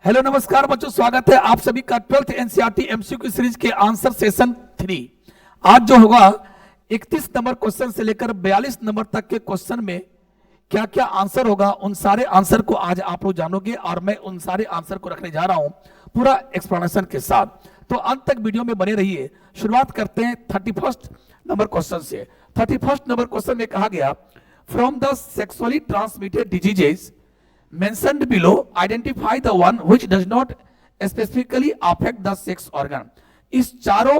Hello नमस्कार बच्चों, स्वागत है आप सभी का 12th एनसीईआरटी एमसीक्यू सीरीज के आंसर सेशन 3। आज जो होगा 31 नंबर क्वेश्चन से लेकर 42 नंबर तक के क्वेश्चन में क्या क्या आंसर होगा, उन सारे आंसर को आज आप लोग जानोगे और मैं उन सारे आंसर को रखने जा रहा हूं पूरा एक्सप्लेनेशन के साथ। तो अंत तक वीडियो में बने रहिए। शुरुआत करते हैं 31st नंबर क्वेश्चन से। 31st नंबर क्वेश्चन में कहा गया, from the sexually transmitted diseases mentioned below, identify the one which does not specifically affect the sex organ। इस चारों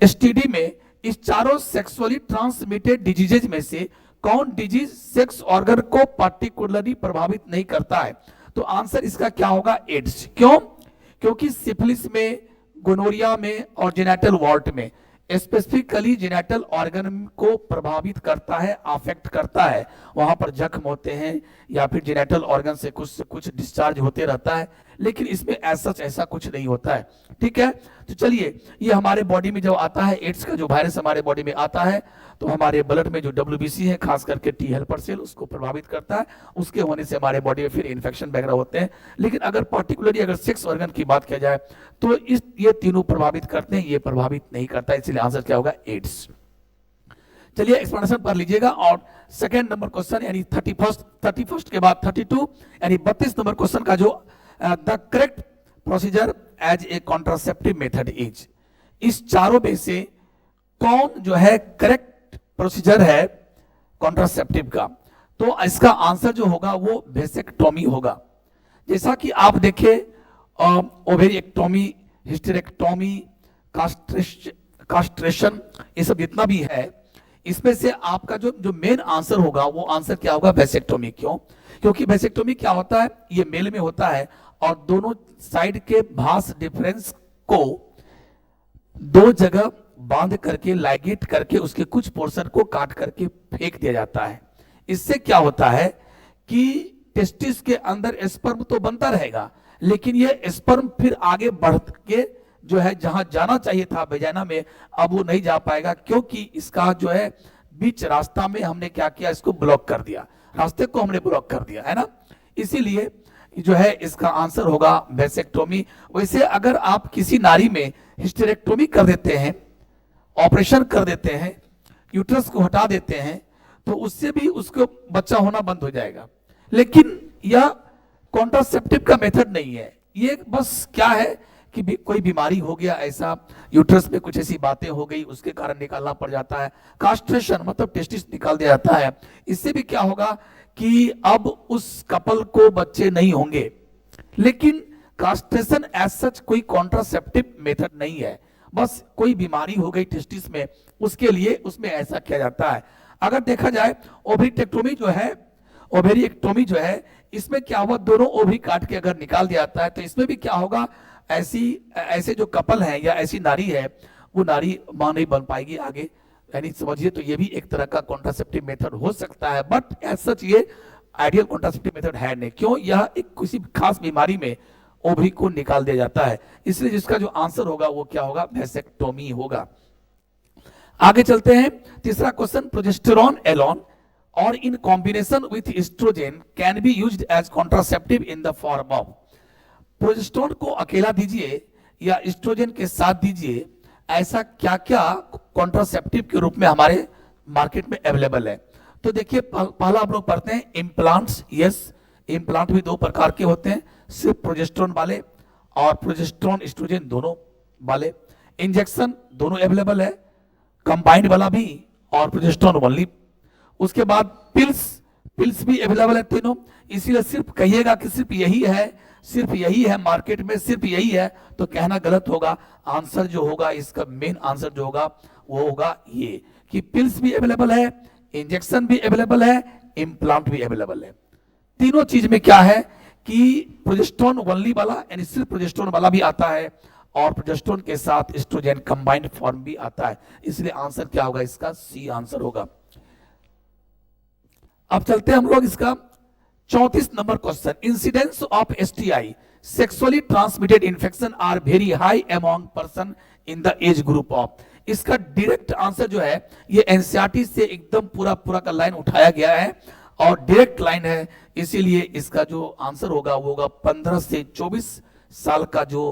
स्टडी में इस चारों सेक्सुअली ट्रांसमिटेड डिजीजेज में से कौन डिजीज सेक्स ऑर्गन को पार्टिकुलरली प्रभावित नहीं करता है। तो आंसर इसका क्या होगा? एड्स। क्यों? क्योंकि सिफिलिस में, गोनोरिया में और जेनेटल वॉर्ट में स्पेसिफिकली जेनेटल ऑर्गन को प्रभावित करता है, अफेक्ट करता है। वहां पर जख्म होते हैं या फिर जेनेटल ऑर्गन से कुछ डिस्चार्ज होते रहता है, लेकिन इसमें ऐसा कुछ नहीं होता है। ठीक है, तो चलिए, ये हमारे बॉडी में जब आता है, एड्स का जो वायरस हमारे बॉडी में आता है तो हमारे ब्लड में जो WBC है, खास करके टी हेल्पर सेल, उसको प्रभावित करता है। उसके होने से हमारे बॉडी में फिर इन्फेक्शन वगैरह होते हैं। लेकिन अगर पर्टिकुलरली अगर सेक्स ऑर्गन की बात किया जाए तो ये तीनों प्रभावित करते हैं, ये प्रभावित नहीं करता। इसलिए आंसर क्या होगा? एड्स। चलिए एक्सप्लेनेशन पढ़ लीजिएगा। और सेकेंड नंबर क्वेश्चन यानी 31st के बाद 32 यानी 32 नंबर क्वेश्चन का जो the correct procedure as a contraceptive method is. इस चारों में से कौन जो है करेक्ट प्रोसीजर है कॉन्ट्रासेप्टिव का? तो इसका आंसर जो होगा वो वेसेक्टोमी होगा। जैसा कि आप देखें, ओवेरिएक्टोमी, हिस्टेरेक्टोमी, कास्ट्रेशन, ये सब जितना भी है, इसमें से आपका जो मेन आंसर होगा वो आंसर क्या होगा? वेसेक्टोमी। क्यों? क्योंकि वेसेक्टोमी क्या होता है, ये मेल में होता है और दोनों साइड के भास डिफरेंस को दो जगह बांध करके, लाइगेट करके, उसके कुछ पोर्शन को काट करके फेंक दिया जाता है। इससे क्या होता है कि टेस्टिस के अंदर स्पर्म तो बनता रहेगा, लेकिन ये स्पर्म फिर आगे बढ़ के जो है जहां जाना चाहिए था वेजाइना में, अब वो नहीं जा पाएगा, क्योंकि इसका जो है बीच रास्ता में हमने क्या किया? इसको ब्लॉक कर दिया, रास्ते को हमने ब्लॉक कर दिया है ना। इसीलिए जो है इसका आंसर होगा वेसेक्टोमी। वैसे अगर आप किसी नारी में हिस्टेरेक्टोमी कर देते हैं, ऑपरेशन कर देते हैं, यूट्रस को हटा देते हैं, तो उससे भी उसको बच्चा होना बंद हो जाएगा। लेकिन यह कॉन्ट्रासेप्टिव का मेथड नहीं है। ये बस क्या है कि कोई बीमारी हो गया, ऐसा यूट्रस में कुछ ऐसी बातें हो गई, उसके कारण निकालना पड़ जाता है। कास्ट्रेशन मतलब टेस्टिस निकाल दिया जाता है। इससे भी क्या होगा कि अब उस कपल को बच्चे नहीं होंगे। लेकिन कास्ट्रेशन एज सच कोई कॉन्ट्रासेप्टिव मेथड नहीं है। बस कोई बीमारी हो गई टेस्टिस में, उसके लिए उसमें ऐसा किया जाता है। अगर देखा जाए ओवरीटेक्टोमी जो है, ओवेरिएक्टोमी जो है, इसमें क्या हुआ? दोनों ओवरी काट के अगर निकाल दिया जाता है, तो इसमें भी क्या होगा? ऐसे जो कपल है या ऐसी नारी है, वो नारी मां नहीं बन पाएगी आगे, यानी समझिए। तो ये भी एक तरह का कॉन्ट्रासेप्टिव मेथड हो सकता है, बट एज सच ये आइडियल कॉन्ट्रासेप्टिव मेथड है नहीं। क्यों? यह एक किसी खास बीमारी में ओवरी को निकाल दिया जाता है। इसलिए जिसका जो आंसर होगा वो क्या होगा? वेसेक्टोमी होगा। आगे चलते हैं। तीसरा क्वेश्चन, प्रोजेस्टेरॉन एलोन और in combination with estrogen can be used as contraceptive in the form of. Progesterone को अकेला दीजिए या एस्ट्रोजन के साथ दीजिए, ऐसा क्या क्या कॉन्ट्रासेप्टिव के रूप में हमारे मार्केट में अवेलेबल है। तो देखिए, पहला हम लोग पढ़ते हैं इम्प्लांट्स। यस, इम्प्लांट भी दो प्रकार के होते हैं, सिर्फ प्रोजेस्टेरॉन वाले और प्रोजेस्टेरॉन एस्ट्रोजन दोनों वाले। इंजेक्शन दोनों अवेलेबल है, कंबाइंड वाला भी और प्रोजेस्टेरॉन ओनली। उसके बाद पिल्स भी अवेलेबल है तीनों। इसीलिए सिर्फ कहिएगा कि सिर्फ यही है मार्केट में, सिर्फ यही है, तो कहना गलत होगा। आंसर जो होगा, इसका मेन आंसर जो होगा वो होगा ये कि पिल्स भी अवेलेबल है, इंजेक्शन भी अवेलेबल है, इम्प्लांट भी अवेलेबल है। तीनों चीज में क्या है कि प्रोजेस्टेरॉन ओनली वाला यानी सिर्फ प्रोजेस्टेरॉन वाला भी आता है और प्रोजेस्टेरॉन के साथ एस्ट्रोजन कंबाइंड फॉर्म भी आता है। इसलिए आंसर क्या होगा? इसका सी आंसर होगा। अब चलते हैं हम लोग इसका 34 number question. Incidence of STI sexually transmitted infection are very high among person in the age group of. इसका डायरेक्ट आंसर जो है ये एनसीईआरटी से एकदम पूरा का लाइन उठाया गया है और डायरेक्ट लाइन है, इसीलिए इसका जो आंसर होगा वो होगा 15 से 24 साल का जो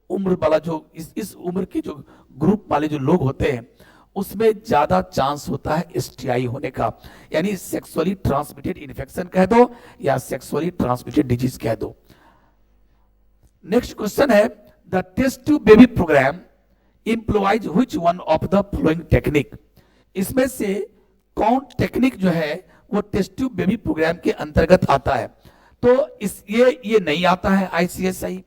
उम्र वाला जो इस उम्र के जो ग्रुप वाले जो लोग होते हैं उसमें ज्यादा चांस होता है एसटीआई होने का, यानी सेक्सुअली ट्रांसमिटेड इन्फेक्शन कह दो या सेक्सुअली ट्रांसमिटेड डिजीज कह दो। नेक्स्ट क्वेश्चन है the test tube baby programme employs which one of the following technique. इसमें से कौन टेक्निक जो है वो टेस्ट ट्यूब बेबी प्रोग्राम के अंतर्गत आता है। तो ये नहीं आता है आईसीएसआई।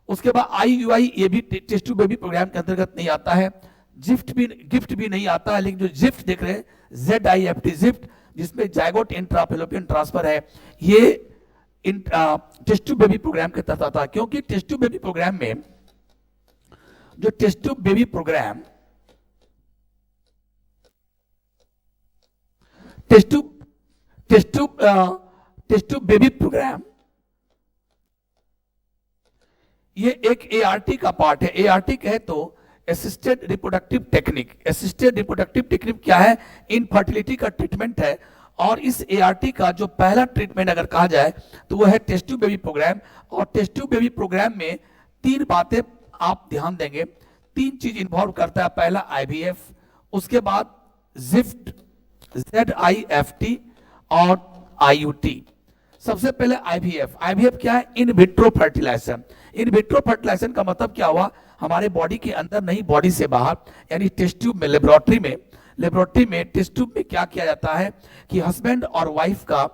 उसके बाद आईयूआई ये भी टेस्ट ट्यूब बेबी प्रोग्राम के अंतर्गत नहीं आता है। गिफ्ट भी नहीं आता है, लेकिन जो जिफ्ट देख रहे हैं ZIFT जिफ्ट, जिसमें जायगोट इंट्राफेलोपियन ट्रांसफर है, ये टेस्ट ट्यूब बेबी प्रोग्राम के तहत आता है। क्योंकि टेस्ट ट्यूब बेबी प्रोग्राम में जो test tube baby programme test tube baby programme ये एक ART का पार्ट है। ART कहे तो assisted reproductive technique. Assisted reproductive technique क्या है? इनफर्टिलिटी का ट्रीटमेंट है। और इस ART का जो पहला ट्रीटमेंट अगर कहा जाए तो वो है टेस्ट ट्यूब बेबी प्रोग्राम। और टेस्ट ट्यूब बेबी प्रोग्राम में 3 बातें आप ध्यान देंगे, 3 चीज इन्वॉल्व करता है। पहला IVF, उसके बाद जिफ्ट ZIFT और IUT। सबसे पहले IVF क्या है? In vitro fertilisation. In vitro fertilisation का मतलब क्या हुआ? हमारे बॉडी के अंदर नहीं, बॉडी से बाहर, यानी टेस्ट ट्यूब में, लेबोरेटरी में टेस्ट ट्यूब में क्या किया जाता है कि हस्बैंड और वाइफ का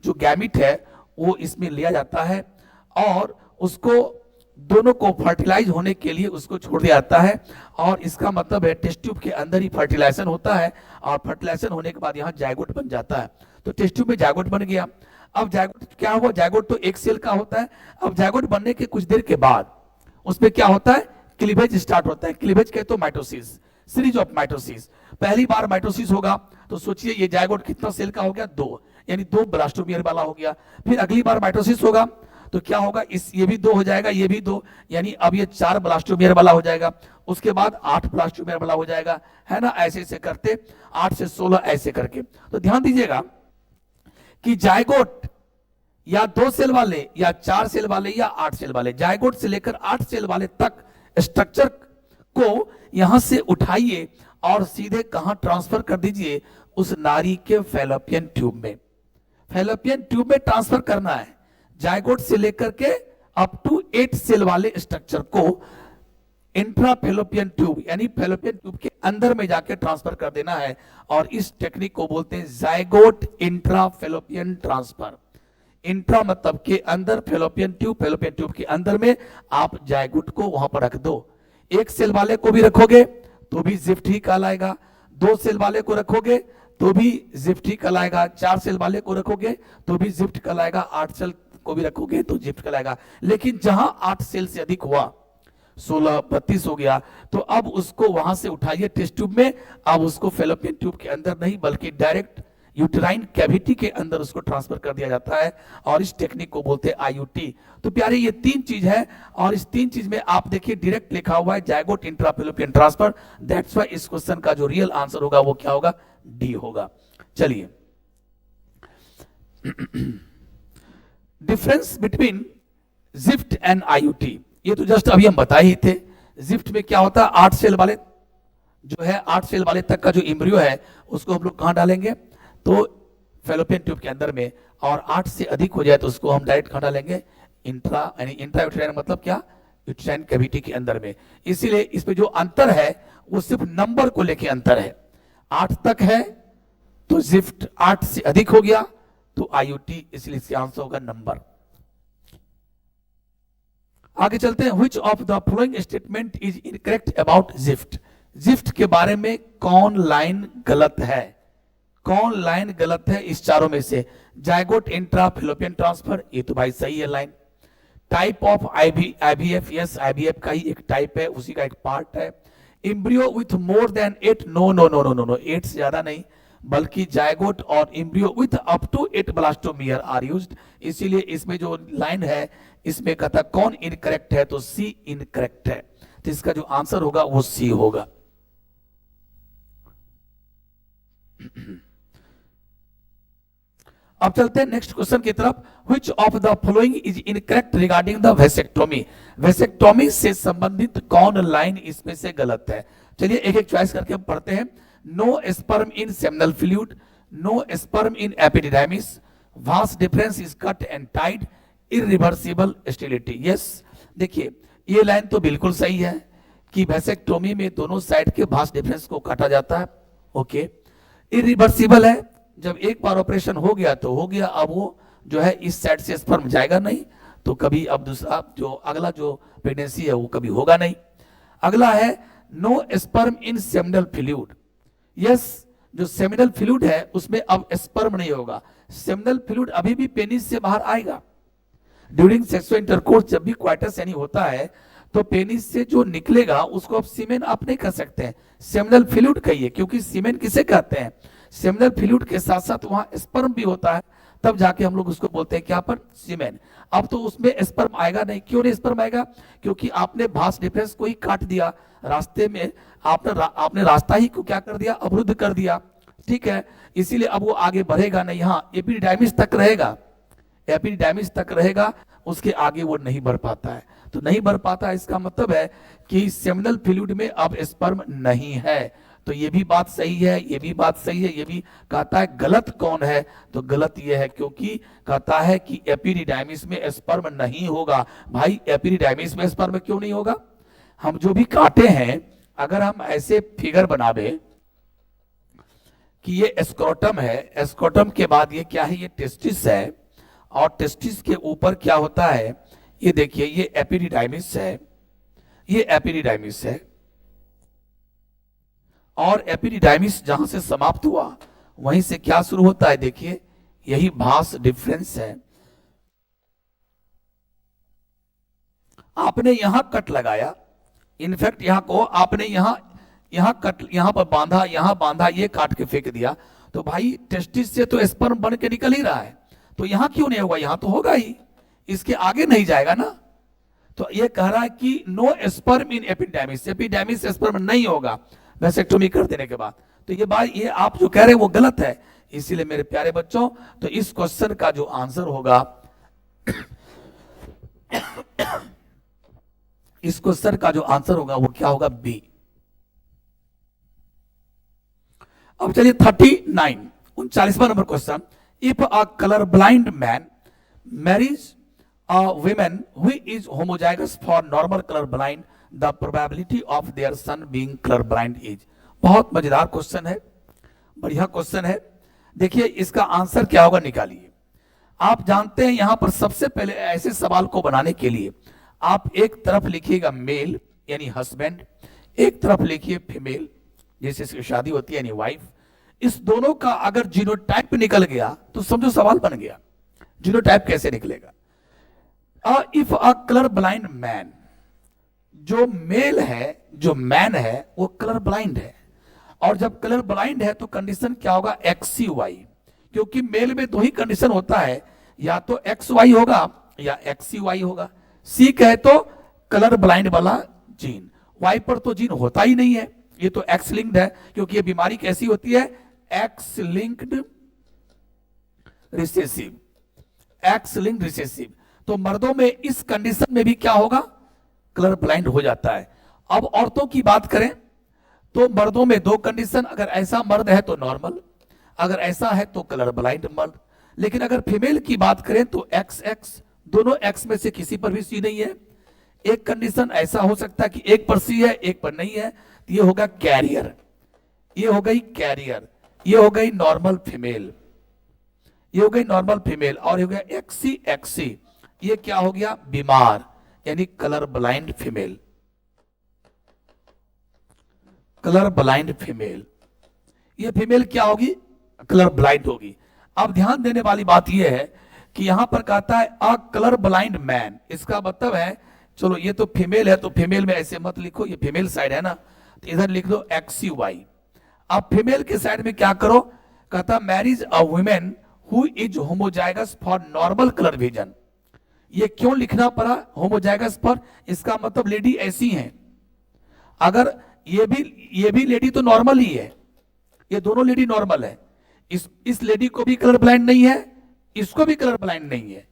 जो गैमिट है वो इसमें लिया जाता है और उसको दोनों को फर्टिलाइज होने के लिए उसको छोड़ दिया जाता है। और इसका मतलब है टेस्ट ट्यूब के अंदर ही फर्टिलाइजेशन होता है और फर्टिलाइजेशन होने के बाद यहाँ जायगोट बन जाता है। तो टेस्ट ट्यूब में जायगोट बन गया। अब जायगोट क्या हुआ? जायगोट तो एक सेल का होता है। अब जायगोट बनने के कुछ देर के बाद उसमें क्या होता है? क्लीवेज स्टार्ट होता है। क्लीवेज कहते हो माइटोसिस, सीरीज ऑफ माइटोसिस। पहली बार माइटोसिस होगा तो सोचिए ये जायगोट कितना सेल का हो गया? 2, यानी 2 ब्लास्टोमियर वाला हो गया। फिर अगली बार माइटोसिस होगा तो क्या होगा? ये भी 2 हो जाएगा, ये भी 2, यानी अब ये 4 ब्लास्टोमियर वाला हो जाएगा। उसके बाद 8 ब्लास्टोमियर वाला हो जाएगा, है ना? ऐसे ऐसे करते 8 से 16 ऐसे करके। तो ध्यान दीजिएगा कि जायगोट या 2 सेल वाले या 4 सेल वाले या 8 सेल वाले, जायगोट से लेकर 8 सेल वाले तक स्ट्रक्चर को यहां से उठाइए और सीधे कहां ट्रांसफर कर दीजिए? उस नारी के फैलोपियन ट्यूब में। फैलोपियन ट्यूब में ट्रांसफर करना है। जायगोट से लेकर के अप टू 8 सेल वाले स्ट्रक्चर को इंट्राफेलोपियन ट्यूब यानी फैलोपियन ट्यूब के अंदर में जाके ट्रांसफर कर देना है। और इस टेक्निक को बोलते हैं जायगोट इंट्राफेलोपियन ट्रांसफर। इंट्रा मतलब के अंदर, फेलोपियन ट्यूब के अंदर में आप जायगोट को वहां पर रख दो। 1 सेल वाले को भी रखोगे तो भी जिफ्ट ही कहलाएगा, 2 सेल वाले को रखोगे तो भी जिफ्ट ही कहलाएगा, 4 सेल वाले को रखोगे तो भी जिफ्ट कहलाएगा, 8 सेल को भी रखोगे तो जिफ्ट कहलाएगा। लेकिन जहां 8 सेल से अधिक हुआ, 16, 32 हो गया, तो अब उसको वहां से उठाइए टेस्ट ट्यूब में। अब उसको फेलोपियन ट्यूब के अंदर नहीं बल्कि डायरेक्ट यूटेराइन कैविटी के अंदर उसको ट्रांसफर कर दिया जाता है और इस टेक्निक को बोलते हैं IUT। तो प्यारे ये 3 चीज है और इस 3 चीज में आप देखिए डायरेक्ट लिखा हुआ है zygote intrafallopian transfer. That's why इस क्वेश्चन का जो रियल आंसर होगा वो क्या होगा? डी होगा। चलिए, difference between gift and IUT, ये तो जस्ट अभी हम बताए ही थे। जिफ्ट में क्या होता है? 8 सेल वाले जो है, 8 सेल वाले तक का जो एम्ब्रियो है उसको हम लोग कहां डालेंगे? तो फेलोपियन ट्यूब के अंदर में। और 8 से अधिक हो जाए तो उसको हम डायरेक्ट कहां डालेंगे? इंट्रा यानी इंट्रा यूटेराइन मतलब क्या? यूटेराइन कैविटी के अंदर में। इसीलिए इसमें जो अंतर है वो सिर्फ नंबर को लेके अंतर है। 8 तक है तो जिफ्ट, 8 से अधिक हो गया तो IUT, इसलिए इसका आंसर होगा नंबर। आगे चलते हैं। Which of the following statement is incorrect about gift? Gift के बारे में कौन लाइन गलत है? कौन लाइन गलत है इस चारों में से? जायगोट इंट्रा फेलोपियन ट्रांसफर, ये तो भाई सही है line. Type of IVF, yes IVF का ही एक टाइप है, उसी का एक पार्ट है। Embryo with more than 8, no no no no no no, 8 से ज्यादा नहीं, बल्कि जायगोट और embryo with up to 8 blastomere are used. इसीलिए इसमें जो लाइन है इसमें कहता कौन इनकरेक्ट है? तो C इनकरेक्ट है। तो इसका जो आंसर होगा वो C होगा। अब चलते हैं नेक्स्ट क्वेश्चन की तरफ। Which of the following is incorrect regarding the vasectomy? Vasectomy से संबंधित कौन लाइन इसमें से गलत है? चलिए एक एक चॉइस करके हम पढ़ते हैं। No sperm in seminal fluid, no sperm in epididymis, vas deferens is cut and tied, irreversible sterility. Yes, देखिए ये लाइन तो बिल्कुल सही है कि वेसेक्टोमी में दोनों साइड के वास्ट डिफरेंस को काटा जाता है। ओके, इरिवर्सिबल है, जब एक बार ऑपरेशन हो गया तो हो गया, अब वो जो है इस साइड से स्पर्म जाएगा नहीं, तो कभी अब दूसरा जो अगला जो प्रेगनेंसी है वो कभी होगा नहीं। अगला है no sperm in seminal fluid. Yes, जो सेमिनल फ्लूइड है उसमें अब स्पर्म नहीं होगा, सेमिनल फ्लूइड अभी भी पेनिस से बाहर आएगा। ड्यूरिंग सेक्सुअल इंटरकोर्स जब भी क्वाइटस यानी होता है तो पेनिस से जो निकलेगा उसको आप सीमेन आप नहीं कर सकते हैं, सेमिनल फ्लूइड कहिए, क्योंकि सीमेन किसे कहते हैं? सेमिनल फ्लूइड के साथ साथ वहां स्पर्म भी होता है, तब जाके हम लोग उसको बोलते हैं क्या पर? सीमेन। अब तो उसमें स्पर्म आएगा नहीं। क्यों नहीं स्पर्म आएगा? क्योंकि आपने वास्ट डिफरेंस को ही काट दिया रास्ते में, आपने रास्ता ही को क्या कर दिया? अवरुद्ध कर दिया। ठीक है, इसीलिए अब वो आगे बढ़ेगा नहीं। हाँ, एपिडिडाइमिस तक रहेगा, एपिडिडाइमिस तक रहेगा, उसके आगे वो नहीं बढ़ पाता है। तो नहीं बढ़ पाता, इसका मतलब है कि सेमिनल फ्लूइड में अब स्पर्म नहीं है। तो ये भी बात सही है, ये भी बात सही है। ये भी कहता है गलत कौन है? तो गलत ये है, क्योंकि कहता है कि एपिडिडाइमिस में स्पर्म नहीं होगा। भाई एपिडिडाइमिस में स्पर्म क्यों नहीं होगा? हम जो भी काटे हैं, अगर हम ऐसे फिगर बनावे कि ये स्क्रोटम है, स्क्रोटम के बाद ये क्या है? ये टेस्टिस है, और टेस्टिस के ऊपर क्या होता है? ये देखिए, ये एपिडिडाइमिस है, ये एपिडिडाइमिस है, और एपिडिडाइमिस जहां से समाप्त हुआ वहीं से क्या शुरू होता है? देखिए, यही भास डिफरेंस है। आपने यहां कट लगाया, इनफैक्ट यहां को आपने यहां कट, यहां पर बांधा, यहां बांधा, ये काट के फेंक दिया, तो भाई टेस्टिस से तो स्पर्म बन के निकल ही रहा है, तो यहां क्यों नहीं होगा? यहां तो होगा ही, इसके आगे नहीं जाएगा ना। तो ये कह रहा है कि no sperm in epididymis, epididymis sperm नहीं होगा वेसेक्टोमी कर देने के बाद। तो ये बात, ये आप जो कह रहे हैं वो गलत है। इसीलिए मेरे प्यारे बच्चों, तो इस क्वेश्चन का जो आंसर होगा इस क्वेश्चन का जो आंसर होगा वो क्या होगा? बी। अब चलिए 39, 39वां number question. If a colour blind man marriage a woman who is homozygous for normal color blind, the probability of their son being color blind is। बहुत मजेदार क्वेश्चन है, बढ़िया क्वेश्चन है। देखिए इसका आंसर क्या होगा, निकालिए। आप जानते हैं यहां पर सबसे पहले ऐसे सवाल को बनाने के लिए आप एक तरफ लिखिएगा मेल यानी हस्बैंड, एक तरफ लिखिए फीमेल जैसे इसकी शादी होती है यानी वाइफ। इस दोनों का अगर जीनोटाइप निकल गया तो समझो सवाल बन गया। जीनोटाइप कैसे निकलेगा? If a colour blind man, जो मेल है, जो मैन है वो कलर ब्लाइंड है, और जब कलर ब्लाइंड है तो कंडीशन क्या होगा? XY, क्योंकि मेल में दो ही कंडीशन होता है, या तो XY होगा या XY होगा। C कहे तो कलर ब्लाइंड वाला जीन, Y पर तो जीन होता ही नहीं है, ये तो X लिंक्ड है, क्योंकि ये बीमारी कैसी होती है? X linked recessive, X linked recessive. तो मर्दों में इस कंडीशन में भी क्या होगा? कलर ब्लाइंड हो जाता है। अब औरतों की बात करें तो मर्दों में दो कंडीशन, अगर ऐसा मर्द है तो नॉर्मल, अगर ऐसा है तो कलर ब्लाइंड मर्द। लेकिन अगर फीमेल की बात करें तो XX, दोनों X में से किसी पर भी C नहीं है। एक कंडीशन ऐसा हो सकता है कि एक पर C है एक पर नहीं है, तो ये होगा कैरियर, ये हो गई कैरियर, ये हो गई नॉर्मल फीमेल, ये हो गई नॉर्मल फीमेल, और हो गया XC, ये क्या हो गया? बीमार, यानी colour blind female, colour blind female. ये फीमेल क्या होगी? कलर ब्लाइंड होगी। अब ध्यान देने वाली बात यह है कि यहां पर कहता है अ कलर ब्लाइंड मैन, इसका मतलब है, चलो ये तो फीमेल है तो फीमेल में ऐसे मत लिखो, ये फीमेल साइड है ना, तो इधर लिख दो XY। अब फीमेल के साइड में क्या करो? कहता marriage a women who is homozygous for normal colour vision. ये क्यों लिखना पड़ा होमोजाइगस पर? इसका मतलब लेडी ऐसी हैं। अगर ये भी लेडी तो नॉर्मल ही है, ये दोनों लेडी नॉर्मल है, इस लेडी को भी कलर ब्लाइंड नहीं है, इसको भी कलर ब्लाइंड नहीं है,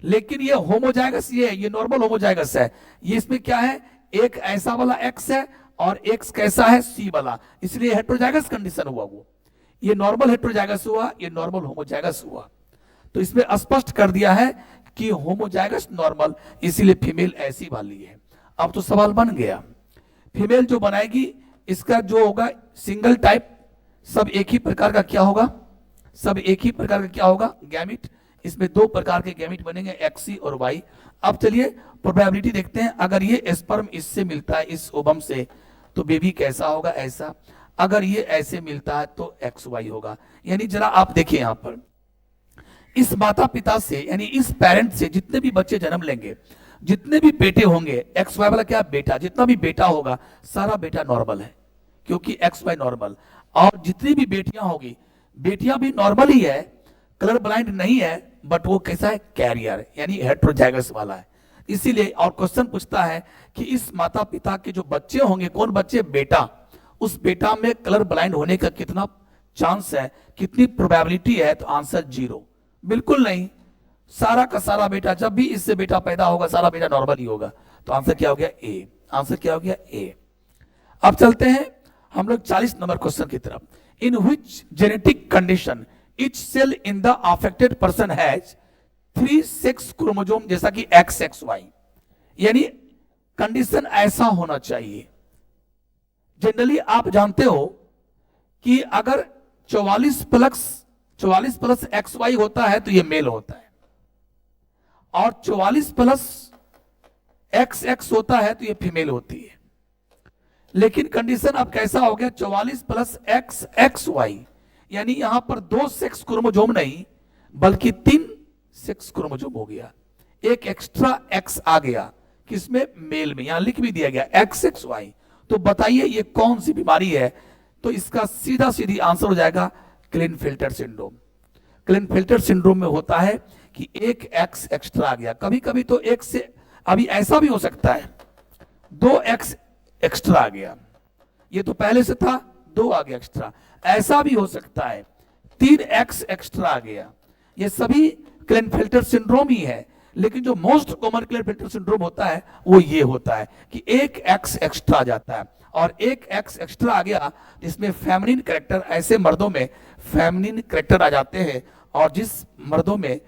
लेकिन ये होमोजाइगस, ये नॉर्मल होमोजाइगस है। ये इसमें क्या है, एक ऐसा वाला एक्स है और एक कैसा है, सी वाला, इसलिए हेट्रोजाइगस कंडीशन हुआ। वो ये नॉर्मल हेट्रोजाइगस हुआ, ये नॉर्मल होमोजाइगस हुआ। तो इसमें स्पष्ट कर दिया है कि होमोजाइगस नॉर्मल, इसीलिए फीमेल ऐसी वाली है। अब तो सवाल बन गया, फीमेल जो बनाएगी इसका जो होगा सिंगल टाइप, सब एक ही प्रकार का क्या होगा, सब एक ही प्रकार का क्या होगा, गैमिट। इसमें दो प्रकार के गैमिट बनेंगे, एक्सी और वाई। अब चलिए प्रोबेबिलिटी देखते हैं, अगर ये स्पर्म इससे मिलता है, इस ओवम से, तो बेबी कैसा होगा, ऐसा। अगर ये ऐसे मिलता है तो एक्स वाई होगा। यानी जरा आप देखिए यहां पर, इस माता पिता से यानी इस पेरेंट से जितने भी बच्चे जन्म लेंगे, जितने भी बेटे होंगे, एक्स वाई वाला क्या बेटा, जितना भी बेटा होगा सारा बेटा नॉर्मल है, क्योंकि एक्स वाई नॉर्मल। और जितनी भी बेटियां होगी, बेटियां भी नॉर्मल ही है, कलर ब्लाइंड नहीं है, बट वो कैसा है, कैरियर, यानी हेट्रोजाइगस वाला है। इसीलिए और क्वेश्चन पूछता है कि इस माता पिता के जो बच्चे होंगे, कौन बच्चे, बेटा, उस बेटा में कलर ब्लाइंड होने का कितना चांस है, कितनी प्रोबेबिलिटी है, तो आंसर 0, बिल्कुल नहीं। सारा का सारा बेटा, जब भी इससे बेटा पैदा होगा सारा बेटा नॉर्मल ही होगा। तो आंसर क्या हो गया, ए। आंसर क्या हो गया, ए। अब चलते हैं हम लोग 40 नंबर क्वेश्चन की तरफ। In which genetic condition each cell in the affected person has 3 sex chromosome, जैसा कि XXY, यानी कंडीशन ऐसा होना चाहिए। जनरली आप जानते हो कि अगर 44 प्लस XY होता है तो ये मेल होता है, और 44 प्लस XX होता है तो ये फीमेल होती है। लेकिन कंडीशन अब कैसा हो गया, 44 प्लस XXY, यानी यहां पर 2 सेक्स क्रोमोसोम नहीं बल्कि 3 सेक्स क्रोमोसोम हो गया। एक एक्स्ट्रा एक्स आ गया, किसमें, मेल में, यहां लिख भी दिया गया XXY। तो बताइए ये कौन सी बीमारी है, तो इसका सीधा सीधी आंसर हो जाएगा क्लिनफेल्टर सिंड्रोम। क्लिनफेल्टर सिंड्रोम में होता है कि एक एक्स एक्स्ट्रा आ गया, कभी कभी तो एक से, अभी ऐसा भी हो सकता है 2 एक्स एक्स्ट्रा आ गया, ये तो पहले से था, 2 आ गया एक्स्ट्रा। ऐसा भी हो सकता है 3 एक्स एक्स्ट्रा आ गया। ये सभी क्लिनफेल्टर सिंड्रोम ही है, लेकिन जो मोस्ट कॉमन क्लिनफेल्टर सिंड्रोम होता है वो ये होता है कि एक एक्स एक्स्ट्रा आ जाता है, और एक एक्स एक्स्ट्रा आ गया जिसमें फेमिनिन कैरेक्टर, ऐसे मर्दों में फेमिनिन कैरेक्टर आ जाते हैं, और जिस मर्दों में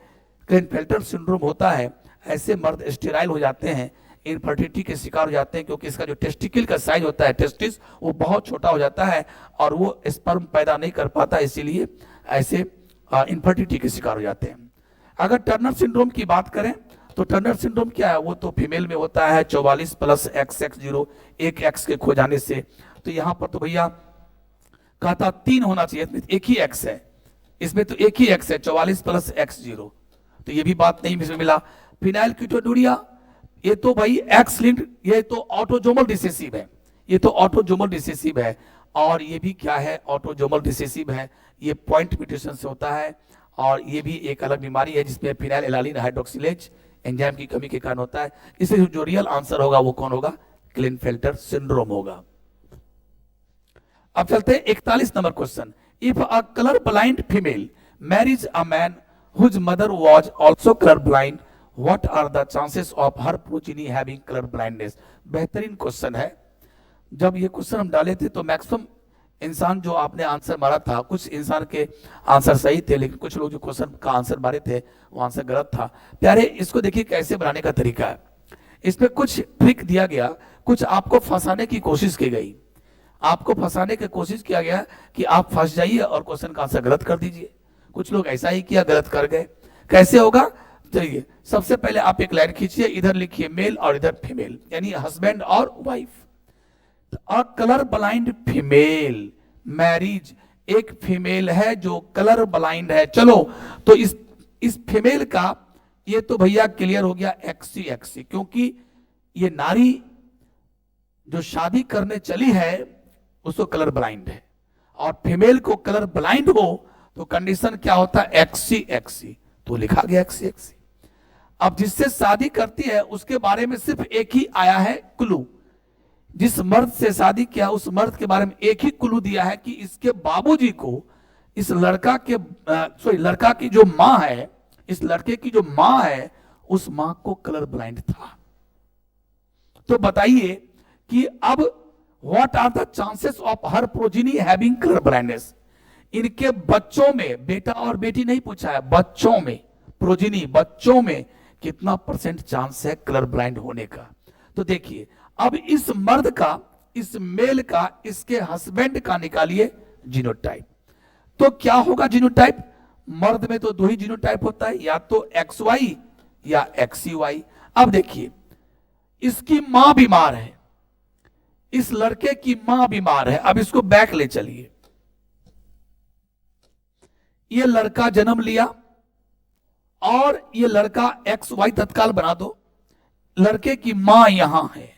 क्लिनफेल्टर सिंड्रोम होता है ऐसे मर्द स्टेराइल हो जाते हैं, इनफर्टिलिटी के शिकार हो जाते हैं, क्योंकि इसका जो टेस्टिकल का साइज होता है, टेस्टिस, वो बहुत छोटा हो जाता है और वो स्पर्म पैदा नहीं कर पाता, इसीलिए ऐसे इनफर्टिलिटी के शिकार हो जाते हैं। अगर टर्नर सिंड्रोम की बात करें तो टर्नर सिंड्रोम क्या है, वो तो फीमेल में होता है, 44 प्लस XX0, एक एक्स के खो जाने से। तो यहां पर तो भैया कहता 3 होना चाहिए, एक ही एक्स है, इसमें तो एक ही एक्स है, 44 प्लस X0, तो ये भी बात नहीं इसमें मिला। फिनाइल कीटोनुरिया, ये तो भाई एक्स लिंक्ड, ये तो ऑटोजोमल रिसेसिव है, ये तो ऑटोजोमल रिसेसिव है, और ये भी क्या है, ऑटोजोमल रिसेसिव है, ये पॉइंट म्यूटेशन से होता है, और ये भी एक अलग बीमारी है जिसमें फिनाइल एलानिन हाइड्रोक्सिलेज एंजाइम की कमी के कारण होता है। इसलिए जो रियल आंसर होगा वो कौन होगा, क्लिनफेल्टर सिंड्रोम होगा। अब चलते हैं 41 number question. If a colour blind female marries a man whose mother was also colour blind, what are the chances of her progeny having colour blindness. बेहतरीन क्वेश्चन है। जब ये क्वेश्चन हम डाले थे तो मैक्सिमम इंसान जो आपने आंसर मारा था, कुछ इंसान के आंसर सही थे, लेकिन कुछ लोग जो क्वेश्चन का आंसर मारे थे वो आंसर गलत था। प्यारे, इसको देखिए कैसे बनाने का तरीका है। इसमें कुछ ट्रिक दिया गया, कुछ आपको फंसाने की कोशिश की गई, आपको फंसाने की कोशिश किया गया कि आप फंस जाइए और क्वेश्चन का आंसर गलत कर दीजिए। कुछ लोग ऐसा ही किया, गलत कर गए। कैसे होगा, चलिए सबसे पहले आप एक लाइन खींचिए, इधर लिखिए मेल और इधर फीमेल, यानी हस्बैंड और वाइफ। अ कलर ब्लाइंड फीमेल मैरिज, एक फीमेल है जो कलर ब्लाइंड है। चलो तो इस फीमेल का ये तो भैया क्लियर हो गया XC, क्योंकि ये नारी जो शादी करने चली है उसको कलर ब्लाइंड है, और फीमेल को कलर ब्लाइंड हो तो कंडीशन क्या होता है, XC, तो लिखा गया XC। अब जिससे शादी करती है उसके बारे में सिर्फ एक ही आया है क्लू, जिस मर्द से शादी किया उस मर्द के बारे में एक ही क्लू दिया है कि इसके बाबूजी को इस लड़का की जो मां है इस लड़के की जो मां है उस मां को कलर ब्लाइंड था। तो बताइए कि अब what are the chances of her progeny having colour blindness. इनके बच्चों में, बेटा और बेटी नहीं पूछा है, बच्चों में, प्रोजिनी बच्चों में कितना % चांस है कलर ब्लाइंड होने का। तो देखिए अब इस मर्द का, इस मेल का, इसके हस्बैंड का निकालिए जीनोटाइप। तो क्या होगा जीनोटाइप? मर्द में तो दो ही जीनोटाइप होता है, या तो XY या XCY। अब देखिए इसकी मां बीमार है, इस लड़के की मां बीमार है। अब इसको बैक ले चलिए, ये लड़का जन्म लिया और ये लड़का XY तत्काल बना दो। लड़के की मां यहां है,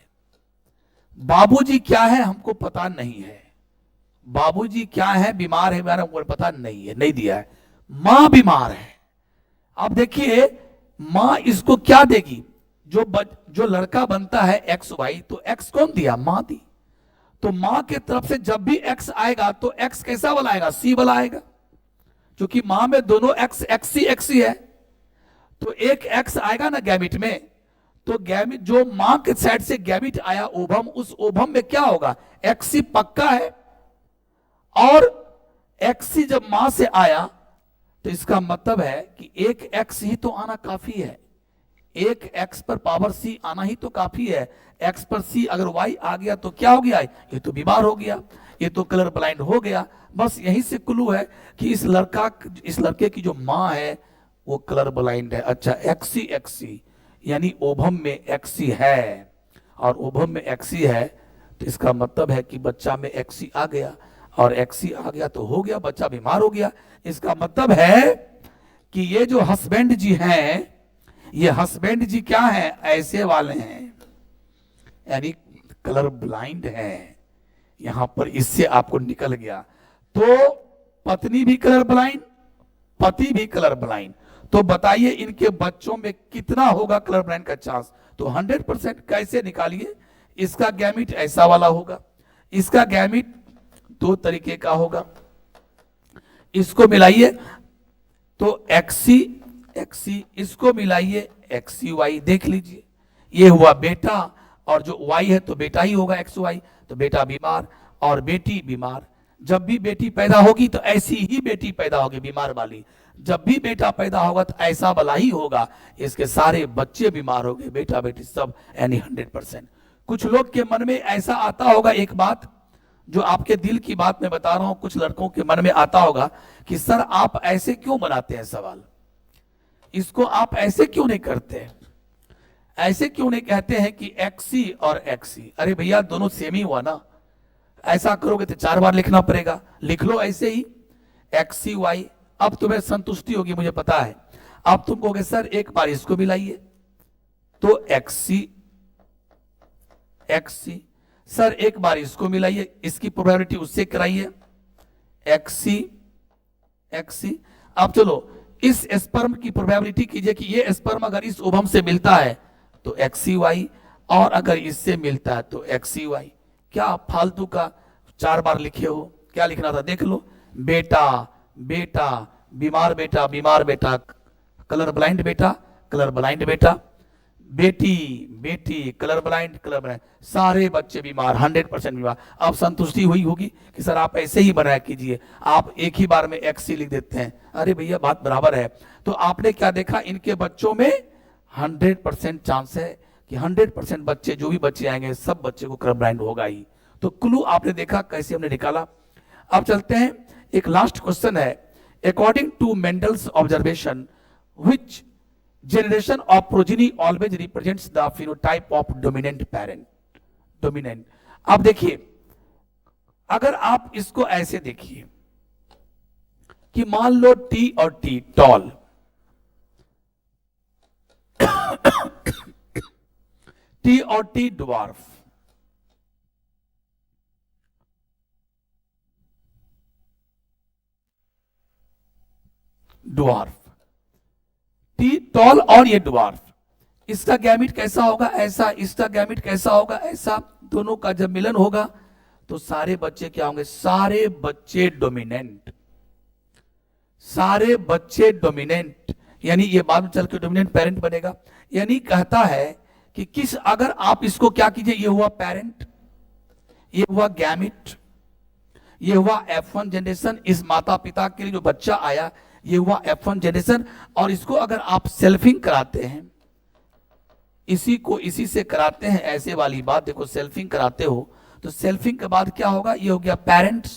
बाबूजी क्या है हमको पता नहीं है, बाबूजी क्या है, बीमार है, मेरा हमको पता नहीं है, नहीं दिया है, मां बीमार है। अब देखिए मां इसको क्या देगी? जो लड़का बनता है XY, तो X कौन दिया? मां दी। तो मां के तरफ से जब भी X आएगा तो X कैसा वाला आएगा? C वाला आएगा, क्योंकि मां में दोनों X XC है। तो एक X आएगा ना गैमिट में, तो गैमिट जो मां के साइड से गैमिट आया ओभम, उस ओभम में क्या होगा? XC पक्का है। और XC जब मां से आया तो इसका मतलब है कि एक X ही तो आना काफी है, एक X पर पावर C आना ही तो काफी है। X पर C अगर Y आ गया तो क्या हो गया? ये तो बीमार हो गया, ये तो कलर ब्लाइंड हो गया। बस यही से क्लू है कि इस लड़के की जो मां है वो कलर ब्लाइंड है। अच्छा XC यानी ओभम में XC है, और ओभम में XC है तो इसका मतलब है कि बच्चा में XC आ गया, और XC आ गया तो हो गया, बच्चा बीमार हो गया। इसका मतलब है कि ये जो हस्बैंड जी हैं, ये हस्बैंड जी क्या हैं? ऐसे वाले हैं, यानी कलर ब्लाइंड है। यहां पर इससे आपको निकल गया। तो पत्नी भी कलर ब्लाइंड, पति भी कलर ब्लाइंड। तो बताइए इनके बच्चों में कितना होगा कलर ब्लाइंड का चांस? तो 100%। कैसे निकालिए? इसका गैमिट ऐसा वाला होगा, इसका गैमिट दो तरीके का होगा, इसको मिलाइए तो XC, इसको मिलाइए XCY। देख लीजिए ये हुआ बेटा, और जो Y है तो बेटा ही होगा XY। तो बेटा बीमार और बेटी बीमार। जब भी बेटी पैदा होगी तो ऐसी ही बेटी पैदा होगी, बीमार वाली। जब भी बेटा पैदा होगा तो ऐसा वाला ही होगा। इसके सारे बच्चे बीमार हो गए, बेटा बेटी सब, यानी 100%। कुछ लोग के मन में ऐसा आता होगा, एक बात जो आपके दिल की बात मैं बता रहा हूं, कुछ लड़कों के मन में आता होगा कि सर आप ऐसे क्यों बनाते हैं सवाल, इसको आप ऐसे क्यों नहीं करते, ऐसे क्यों नहीं कहते हैं कि XC और XC? अरे भैया दोनों सेम ही हुआ ना, ऐसा करोगे तो 4 बार लिखना पड़ेगा। लिख लो ऐसे ही XCY। अब तुम्हें संतुष्टि होगी, मुझे पता है। अब तुम कहोगे सर एक बार इसको मिलाइए तो XC, सर एक बार इसको मिलाइए, इसकी प्रोबेबिलिटी उससे कराइए XC। अब चलो इस स्पर्म की प्रोबेबिलिटी कीजिए कि ये स्पर्म अगर इस ओवम से मिलता है तो XCY, और अगर इससे मिलता है तो XCY। क्या फालतू का 4 बार लिखे हो? क्या लिखना था देख लो। बेटा बेटा, बीमार बेटा, बीमार बेटा, कलर ब्लाइंड बेटा, कलर ब्लाइंड बेटा, बेटी बेटी, कलर ब्लाइंड, कलर ब्लाइंड, सारे बच्चे बीमार, 100% बीमार। अब संतुष्टि हुई होगी कि सर आप ऐसे ही बनाया कीजिए, आप एक ही बार में XC लिख देते हैं। अरे भैया बात बराबर है। तो आपने क्या देखा, इनके बच्चों में 100% चांस है कि 100% बच्चे, जो भी बच्चे आएंगे सब बच्चे को कलर ब्लाइंड होगा ही। तो क्लू आपने देखा कैसे हमने निकाला। अब चलते हैं, एक लास्ट क्वेश्चन है। According to Mendel's observation, which generation of progeny always represents the phenotype of dominant parent? dominant। अब देखिए, अगर आप इसको ऐसे देखिए कि मान लो T और T टॉल, T और T ड्वार्फ, T टॉल और ये ड्वार्फ, इसका गैमिट कैसा होगा? ऐसा। इसका गैमिट कैसा होगा? ऐसा। दोनों का जब मिलन होगा तो सारे बच्चे क्या होंगे? सारे बच्चे डोमिनेंट, सारे बच्चे डोमिनेंट, यानी ये बाद में चल के डोमिनेंट पेरेंट बनेगा। यानी कहता है कि किस, अगर आप इसको क्या कीजिए, ये हुआ पेरेंट, ये हुआ गैमिट, ये हुआ F1 जनरेशन, इस माता पिता के लिए जो बच्चा आया ये हुआ F1 जनरेशन। और इसको अगर आप सेल्फिंग कराते हैं, इसी को इसी से कराते हैं, ऐसे वाली बात देखो, सेल्फिंग कराते हो तो सेल्फिंग के बाद क्या होगा, ये हो गया पेरेंट्स।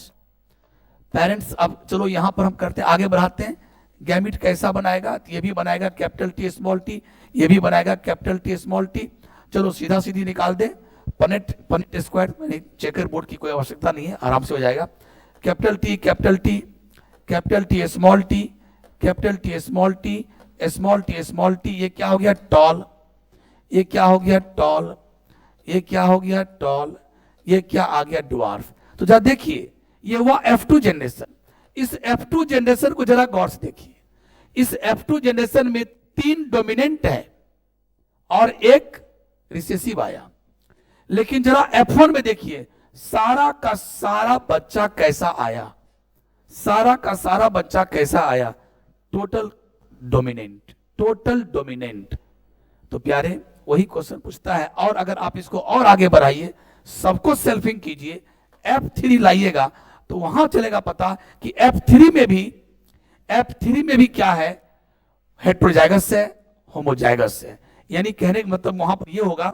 पेरेंट्स, अब चलो यहां पर हम करते हैं, आगे बढ़ाते हैं। गैमिट कैसा बनाएगा, ये भी बनाएगा कैपिटल टी स्मॉल टी, ये भी बनाएगा कैपिटल टी स्मॉल टी। चलो सीधा सीधी निकाल दे, पनेट स्क्वायर, मैंने चेकर बोर्ड की कोई आवश्यकता नहीं है, आराम से हो जाएगा। Capital T capital T, capital T small T, capital T small T, small T small T, ये क्या हो गया टॉल, ये क्या हो गया टॉल, ये क्या हो गया टॉल, ये क्या आ गया ड्वार्फ। तो जरा देखिए ये हुआ F2 जनरेशन। इस F2 जनरेशन को जरा गौर से देखिए, इस F2 जनरेशन में 3 डोमिनेंट है और एक रिसेसिव आया। लेकिन जरा F1 में देखिए सारा का सारा बच्चा कैसा आया, सारा का सारा बच्चा कैसा आया, टोटल डोमिनेंट, टोटल डोमिनेंट। तो प्यारे वही क्वेश्चन पूछता है। और अगर आप इसको और आगे बढ़ाइए, सबको सेल्फिंग कीजिए, F3 लाइएगा तो वहां चलेगा पता कि F3 में भी क्या है, हेट्रोजाइगस है, होमोजाइगस है। यानी कहने का मतलब वहां पर यह होगा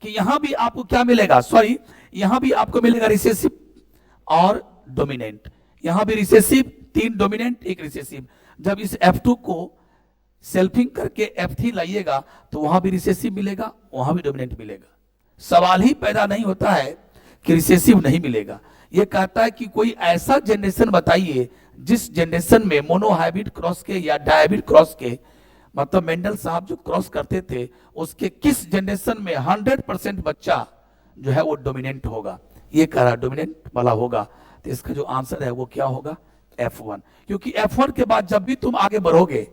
कि यहां भी आपको क्या मिलेगा, सॉरी यहां भी आपको मिलेगा रिसेसिव और डोमिनेंट। यहां भी रिसेसिव, 3 डोमिनेंट 1 रिसेसिव। जब इस F2 को सेल्फिंग करके F3 लाइएगा तो वहां भी रिसेसिव मिलेगा, वहां भी डोमिनेंट मिलेगा। सवाल ही पैदा नहीं होता है कि रिसेसिव नहीं मिलेगा। यह कहता है कि कोई ऐसा जनरेशन बताइए जिस जनरेशन में मोनोहाइब्रिड क्रॉस के या डायहाइब्रिड क्रॉस के, मतलब मेंडल साहब जो क्रॉस करते थे उसके किस जनरेशन में 100% बच्चा जो है वो डोमिनेंट होगा। ये कह रहा डोमिनेंट वाला होगा। तो इसका जो आंसर है वो क्या होगा, F1। क्योंकि F1 के बाद जब भी तुम आगे बढ़ोगे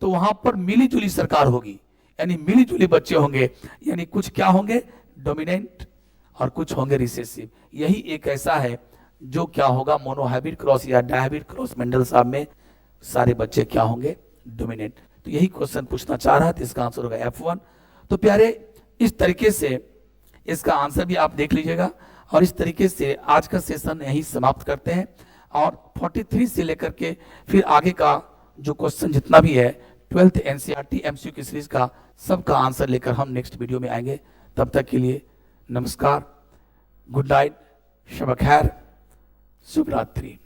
तो वहां पर मिली जुली सरकार होगी, यानी मिली जुली बच्चे होंगे, यानी कुछ क्या होंगे डोमिनेंट और कुछ होंगे रिसेसिव। यही एक ऐसा है जो क्या होगा, मोनोहाइब्रिड क्रॉस या डायहाइब्रिड क्रॉस मेंडल साहब में सारे बच्चे क्या होंगे, डोमिनेंट। तो यही क्वेश्चन पूछना चाह रहा था, इसका आंसर होगा F1। तो प्यारे इस तरीके से इसका आंसर भी आप देख लीजिएगा। और इस तरीके से आज का सेशन यही समाप्त करते हैं। और 43 से लेकर के फिर आगे का जो क्वेश्चन जितना भी है 12th NCERT MCQ की सीरीज का सबका आंसर लेकर हम नेक्स्ट वीडियो में आएंगे। तब तक के लिए नमस्कार, गुड नाइट, शब खैर, शुभ रात्रि।